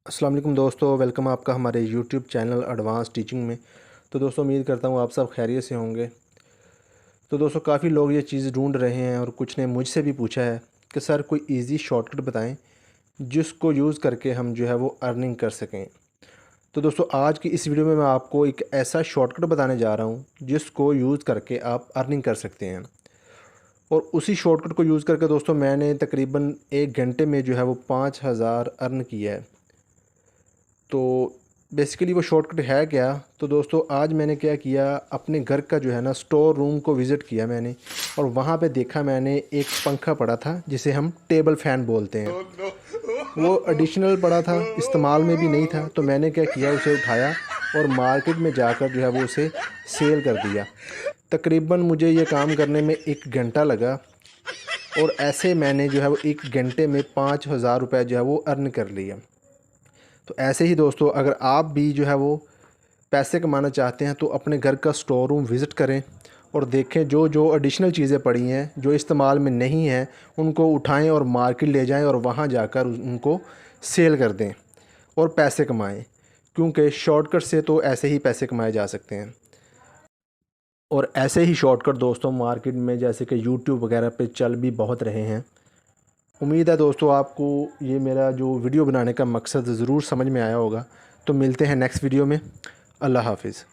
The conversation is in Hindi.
अस्सलाम वालेकुम दोस्तों, वेलकम आपका हमारे यूट्यूब चैनल एडवांस टीचिंग में। तो दोस्तों उम्मीद करता हूँ आप सब खैरियत से होंगे। तो दोस्तों काफ़ी लोग ये चीज़ ढूंढ रहे हैं और कुछ ने मुझसे भी पूछा है कि सर कोई इजी शॉर्टकट बताएं जिसको यूज़ करके हम जो है वो अर्निंग कर सकें। तो दोस्तों आज की इस वीडियो में मैं आपको एक ऐसा शॉर्टकट बताने जा रहा हूँ जिसको यूज़ करके आप अर्निंग कर सकते हैं। और उसी शॉर्टकट को यूज़ करके दोस्तों मैंने तकरीबन 1 घंटे में जो है वो 5,000 अर्न किया है। तो बेसिकली वो शॉर्टकट है क्या? तो दोस्तों आज मैंने क्या किया, अपने घर का जो है ना स्टोर रूम को विज़िट किया मैंने, और वहाँ पे देखा मैंने एक पंखा पड़ा था जिसे हम टेबल फ़ैन बोलते हैं। वो एडिशनल पड़ा था, इस्तेमाल में भी नहीं था। तो मैंने क्या किया, उसे उठाया और मार्केट में जाकर जो है वो उसे सेल कर दिया। तकरीबन मुझे ये काम करने में 1 घंटा लगा, और ऐसे मैंने जो है वो 1 घंटे में 5,000 रुपये जो है वो अर्न कर लिया। तो ऐसे ही दोस्तों अगर आप भी जो है वो पैसे कमाना चाहते हैं तो अपने घर का स्टोर रूम विज़िट करें और देखें जो जो एडिशनल चीज़ें पड़ी हैं जो इस्तेमाल में नहीं हैं उनको उठाएं और मार्केट ले जाएं और वहाँ जाकर उनको सेल कर दें और पैसे कमाएं, क्योंकि शॉर्टकट से तो ऐसे ही पैसे कमाए जा सकते हैं। और ऐसे ही शॉर्टकट दोस्तों मार्केट में जैसे कि यूट्यूब वगैरह पे चल भी बहुत रहे हैं। उम्मीद है दोस्तों आपको ये मेरा जो वीडियो बनाने का मकसद ज़रूर समझ में आया होगा। तो मिलते हैं नेक्स्ट वीडियो में। अल्लाह हाफ़िज़।